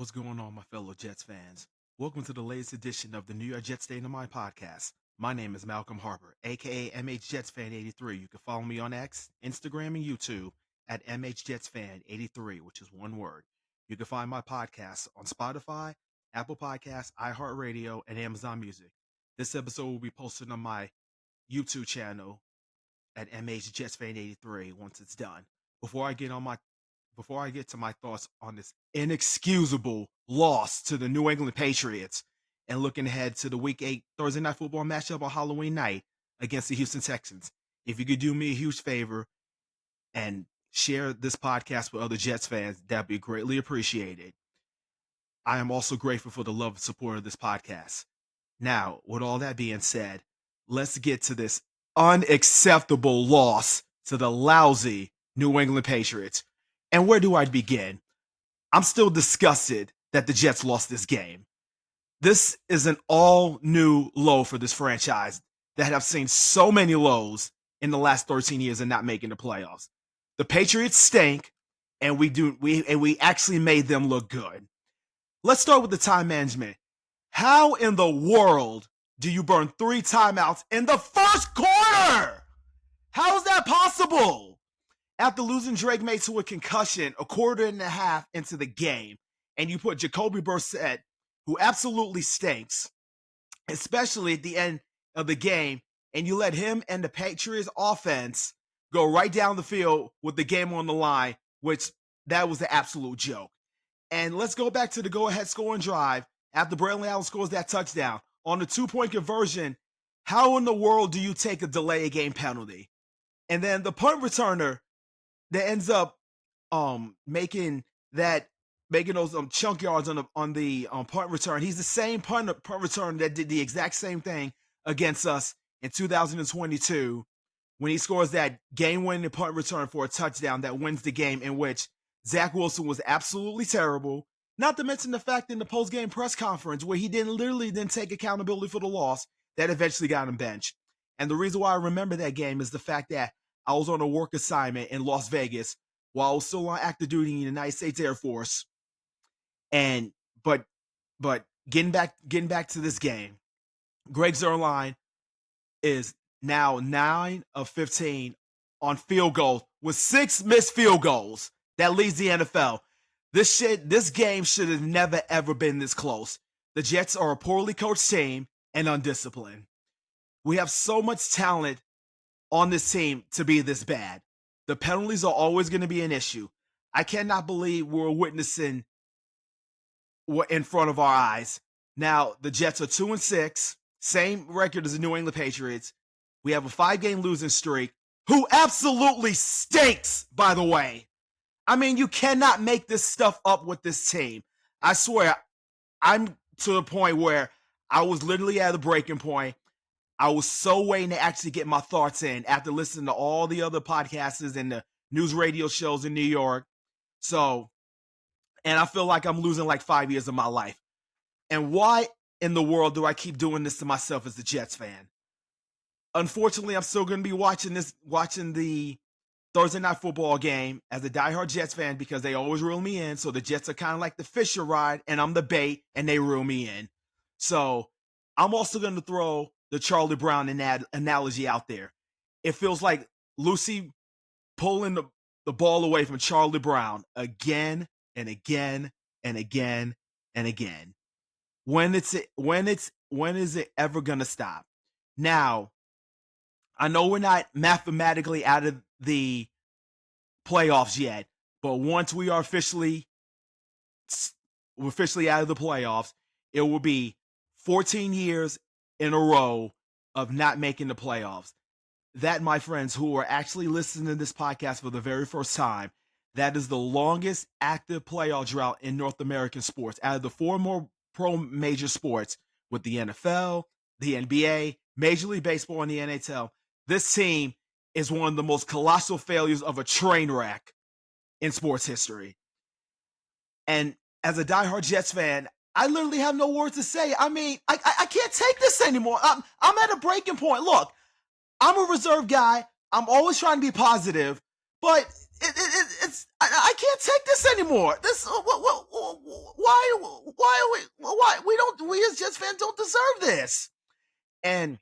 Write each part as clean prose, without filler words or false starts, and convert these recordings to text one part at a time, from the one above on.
What's going on, my fellow Jets fans? Welcome to the latest edition of the New York Jets State of Mind podcast. My name is Malcolm Harper, aka MHJetsFan83. You can follow me on X, Instagram, and YouTube at MHJetsFan83, which is one word. You can find my podcast on Spotify, Apple Podcasts, iHeartRadio, and Amazon Music. This episode will be posted on my YouTube channel at MHJetsFan83 once it's done. Before I get to my thoughts on this inexcusable loss to the New England Patriots and looking ahead to the Week 8 Thursday Night Football matchup on Halloween night against the Houston Texans, if you could do me a huge favor and share this podcast with other Jets fans, that'd be greatly appreciated. I am also grateful for the love and support of this podcast. Now, with all that being said, let's get to this unacceptable loss to the lousy New England Patriots. And where do I begin? I'm still disgusted that the Jets lost this game. This is an all-new low for this franchise that have seen so many lows in the last 13 years and not making the playoffs. The Patriots stink, and we actually made them look good. Let's start with the time management. How in the world do you burn 3 timeouts in the first quarter? How is that possible? After losing Drake May to a concussion a quarter and a half into the game, and you put Jacoby Brissett, who absolutely stinks, especially at the end of the game, and you let him and the Patriots offense go right down the field with the game on the line, which that was an absolute joke. And let's go back to the go-ahead scoring drive after Braylon Allen scores that touchdown. On the 2-point conversion, how in the world do you take a delay of game penalty? And then the punt returner that ends up making those chunk yards on the punt return. He's the same punt return that did the exact same thing against us in 2022 when he scores that game-winning punt return for a touchdown that wins the game, in which Zach Wilson was absolutely terrible. Not to mention the fact in the post-game press conference where he didn't take accountability for the loss that eventually got him benched. And the reason why I remember that game is the fact that I was on a work assignment in Las Vegas while I was still on active duty in the United States Air Force. But getting back to this game, Greg Zuerlein is now 9 of 15 on field goals with 6 missed field goals. That leads the NFL. This game should have never ever been this close. The Jets are a poorly coached team and undisciplined. We have so much talent on this team to be this bad. The penalties are always going to be an issue. I cannot believe we're witnessing what in front of our eyes. Now, the Jets are 2-6, same record as the New England Patriots. We have a 5-game losing streak, who absolutely stinks, by the way. I mean, you cannot make this stuff up with this team. I swear, I'm to the point where I was literally at the breaking point. I was so waiting to actually get my thoughts in after listening to all the other podcasters and the news radio shows in New York. And I feel like I'm losing like 5 years of my life. And why in the world do I keep doing this to myself as a Jets fan? Unfortunately, I'm still going to be watching the Thursday Night Football game as a diehard Jets fan because they always reel me in. So the Jets are kind of like the Fisher ride, and I'm the bait, and they reel me in. So I'm also going to throw the Charlie Brown analogy out there. It feels like Lucy pulling the ball away from Charlie Brown again and again and again and again. When is it ever gonna stop? Now, I know we're not mathematically out of the playoffs yet, but once we're officially out of the playoffs, it will be 14 years in a row of not making the playoffs. That, my friends who are actually listening to this podcast for the very first time, that is the longest active playoff drought in North American sports. Out of the 4 more pro major sports with the NFL, the NBA, Major League Baseball, and the NHL, this team is one of the most colossal failures of a train wreck in sports history. And as a diehard Jets fan, I literally have no words to say. I mean, I can't take this anymore. I'm at a breaking point. Look, I'm a reserve guy. I'm always trying to be positive, but I can't take this anymore. why we as Jets fans don't deserve this. And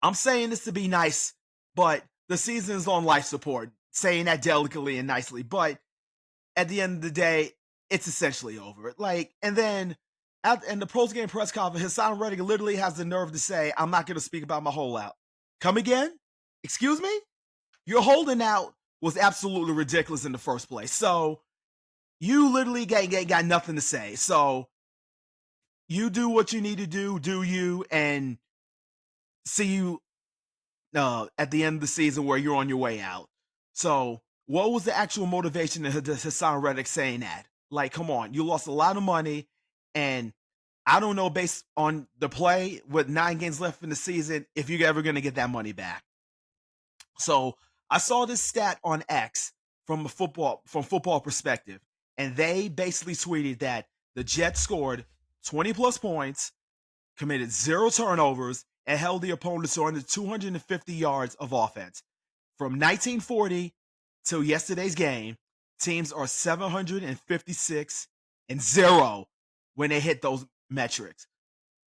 I'm saying this to be nice, but the season's on life support, saying that delicately and nicely. But at the end of the day, it's essentially over. And then in the post-game press conference, Hassan Reddick literally has the nerve to say, I'm not going to speak about my holdout. Come again? Excuse me? Your holding out was absolutely ridiculous in the first place. So you literally got nothing to say. So you do what you need to do you, and see you at the end of the season where you're on your way out. So what was the actual motivation of Hassan Reddick saying that? Come on, you lost a lot of money, and I don't know, based on the play with 9 games left in the season, if you're ever going to get that money back. So I saw this stat on X from football perspective, and they basically tweeted that the Jets scored 20 plus points, committed 0 turnovers, and held the opponents to under 250 yards of offense. From 1940 till yesterday's game, teams are 756-0 when they hit those metrics.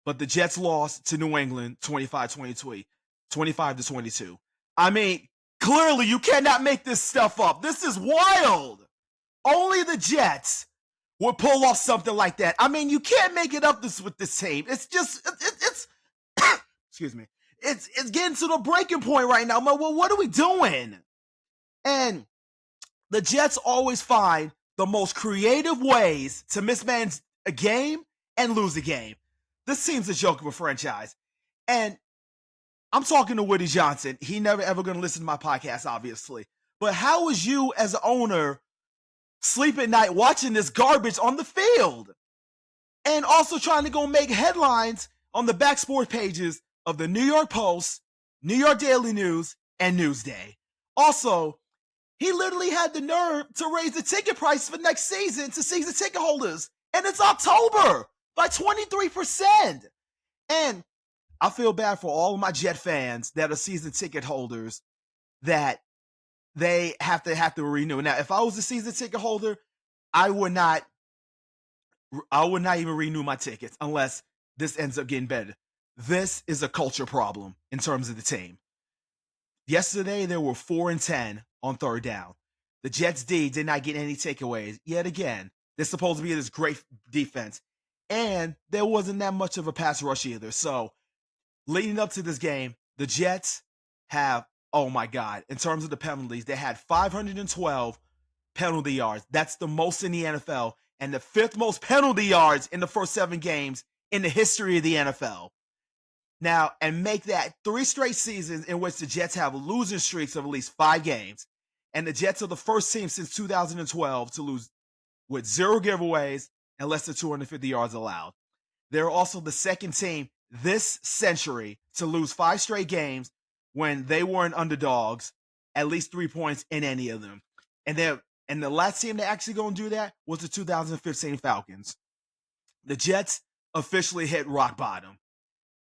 But the Jets lost to New England 25-22. I mean, clearly you cannot make this stuff up. This is wild. Only the Jets would pull off something like that. I mean, you can't make it up with this team. It's just, it's excuse me. It's getting to the breaking point right now. Well, what are we doing? And the Jets always find the most creative ways to mismanage a game and lose a game. This seems a joke of a franchise. And I'm talking to Woody Johnson. He never ever going to listen to my podcast, obviously. But how is you as an owner sleep at night watching this garbage on the field? And also trying to go make headlines on the back sport pages of the New York Post, New York Daily News, and Newsday. Also, he literally had the nerve to raise the ticket price for next season to season ticket holders. And it's October by 23%. And I feel bad for all of my Jet fans that are season ticket holders that they have to renew. Now, if I was a season ticket holder, I would not even renew my tickets unless this ends up getting better. This is a culture problem in terms of the team. Yesterday, there were 4-10 on third down. The Jets D did not get any takeaways yet again. They're supposed to be this great defense. And there wasn't that much of a pass rush either. So leading up to this game, the Jets have, oh my God, in terms of the penalties, they had 512 penalty yards. That's the most in the NFL, and the 5th most penalty yards in the first 7 games in the history of the NFL. Now, and make that 3 straight seasons in which the Jets have losing streaks of at least 5 games. And the Jets are the first team since 2012 to lose with 0 giveaways and less than 250 yards allowed. They're also the second team this century to lose 5 straight games when they weren't underdogs, at least 3 points in any of them. And the last team to actually go and do that was the 2015 Falcons. The Jets officially hit rock bottom.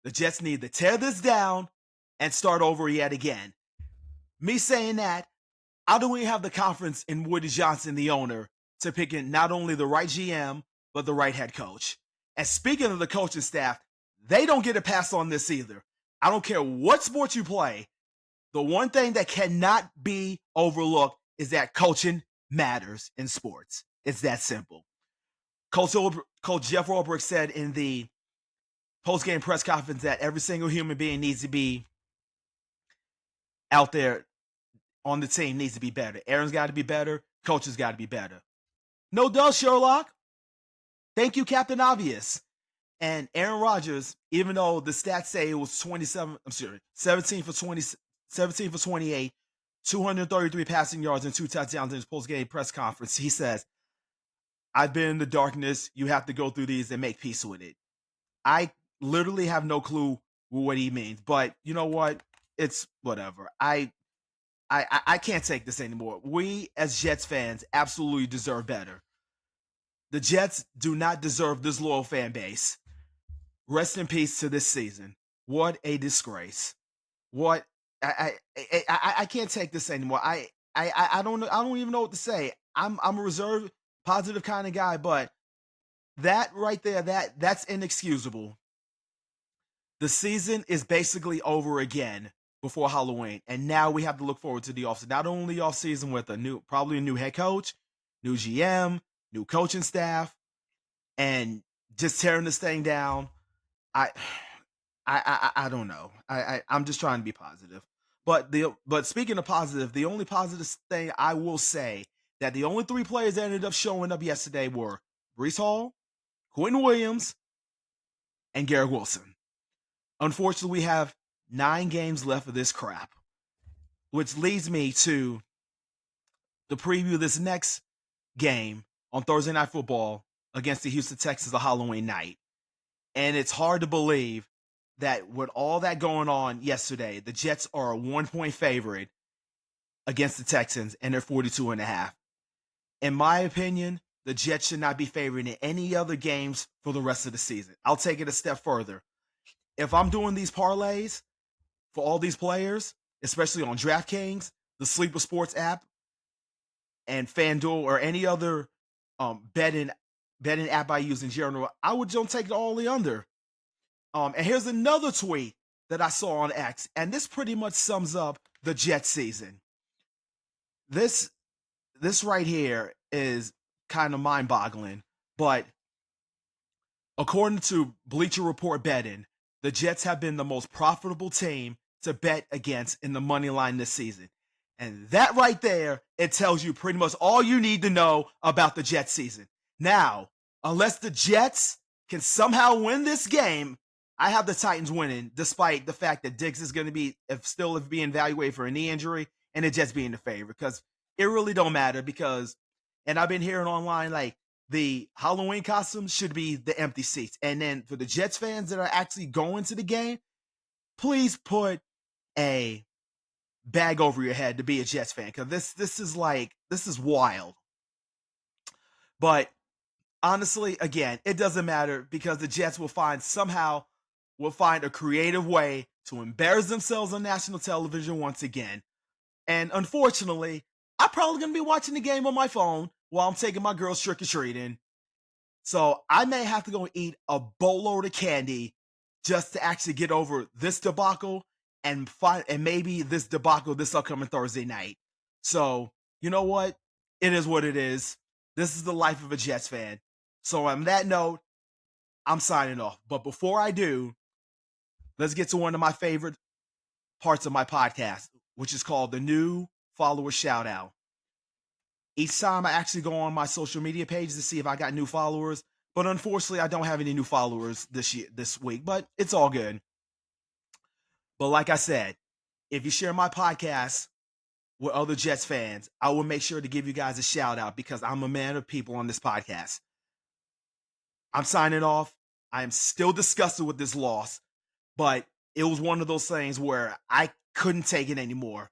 The Jets need to tear this down and start over yet again. Me saying that, I don't even have the confidence in Woody Johnson, the owner, to pick in not only the right GM, but the right head coach. And speaking of the coaching staff, they don't get a pass on this either. I don't care what sport you play. The one thing that cannot be overlooked is that coaching matters in sports. It's that simple. Coach Jeff Ulbrich said in the post-game press conference that every single human being needs to be out there on the team, needs to be better. Aaron's got to be better. Coach's got to be better. No duh, Sherlock. Thank you, Captain Obvious. And Aaron Rodgers, even though the stats say it was 17 for 28, 233 passing yards and 2 touchdowns in his post-game press conference, he says, I've been in the darkness. You have to go through these and make peace with it. I literally have no clue what he means, but you know what? It's whatever. I can't take this anymore. We as Jets fans absolutely deserve better. The Jets do not deserve this loyal fan base. Rest in peace to this season. What a disgrace. What I can't take this anymore. I don't know. I don't even know what to say. I'm a reserved, positive kind of guy, but that right there, that's inexcusable. The season is basically over again before Halloween, and now we have to look forward to the offseason. Not only offseason with probably a new head coach, new GM, new coaching staff, and just tearing this thing down. I I don't know. I'm just trying to be positive. But speaking of positive, the only positive thing I will say that the only three players that ended up showing up yesterday were Brees Hall, Quentin Williams, and Garrett Wilson. Unfortunately, we have 9 games left of this crap, which leads me to the preview of this next game on Thursday Night Football against the Houston Texans on Halloween night. And it's hard to believe that with all that going on yesterday, the Jets are a 1-point favorite against the Texans, and they're 42.5. In my opinion, the Jets should not be favored in any other games for the rest of the season. I'll take it a step further. If I'm doing these parlays for all these players, especially on DraftKings, the Sleeper Sports app, and FanDuel, or any other betting app I use in general, I would don't take it all the under. And here's another tweet that I saw on X, and this pretty much sums up the Jets season. This right here is kind of mind-boggling, but according to Bleacher Report betting, the Jets have been the most profitable team to bet against in the money line this season. And that right there, it tells you pretty much all you need to know about the Jets season. Now, unless the Jets can somehow win this game, I have the Titans winning, despite the fact that Diggs is going to be still being evaluated for a knee injury, and the Jets being the favorite, because it really don't matter. Because, and I've been hearing online, like, the Halloween costumes should be the empty seats. And then for the Jets fans that are actually going to the game, please put a bag over your head to be a Jets fan, because this is wild. But honestly, again, it doesn't matter, because the Jets will find a creative way to embarrass themselves on national television once again. And unfortunately, I'm probably going to be watching the game on my phone while I'm taking my girls trick-or-treating. So I may have to go eat a boatload of candy just to actually get over this debacle, and maybe this debacle this upcoming Thursday night. So, you know what? It is what it is. This is the life of a Jets fan. So on that note, I'm signing off. But before I do, let's get to one of my favorite parts of my podcast, which is called the new follower shout out. Each time I actually go on my social media page to see if I got new followers, but unfortunately I don't have any new followers this week, but it's all good. But like I said, if you share my podcast with other Jets fans, I will make sure to give you guys a shout out, because I'm a man of people on this podcast. I'm signing off. I am still disgusted with this loss, but it was one of those things where I couldn't take it anymore.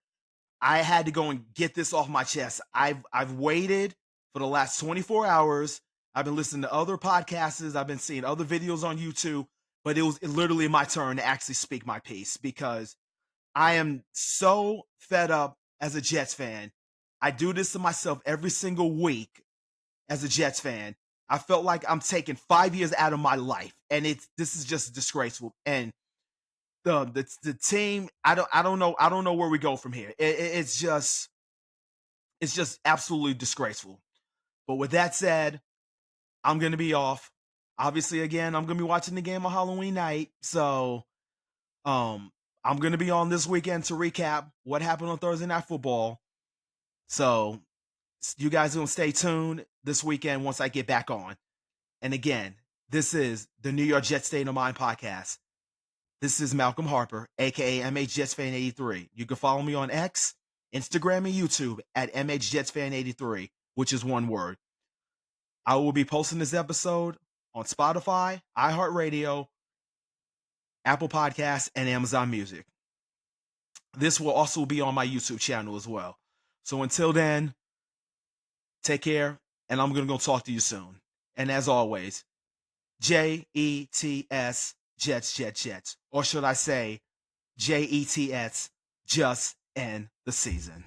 I had to go and get this off my chest. I've waited for the last 24 hours. I've been listening to other podcasts. I've been seeing other videos on YouTube, but it was literally my turn to actually speak my piece, because I am so fed up as a Jets fan. I do this to myself every single week as a Jets fan. I felt like I'm taking 5 years out of my life, and this is just disgraceful. And the team, I don't know where we go from here. It's just absolutely disgraceful. But with that said, I'm gonna be off. Obviously, again, I'm gonna be watching the game on Halloween night, so I'm gonna be on this weekend to recap what happened on Thursday Night Football. So you guys are gonna stay tuned this weekend once I get back on. And again, this is the New York Jets State of Mind podcast. This is Malcolm Harper, aka MHJetsFan83. You can follow me on X, Instagram, and YouTube at MHJetsFan83, which is one word. I will be posting this episode on Spotify, iHeartRadio, Apple Podcasts, and Amazon Music. This will also be on my YouTube channel as well. So until then, take care, and I'm going to go talk to you soon. And as always, Jets, Jets. Or should I say, Jets, just end the season.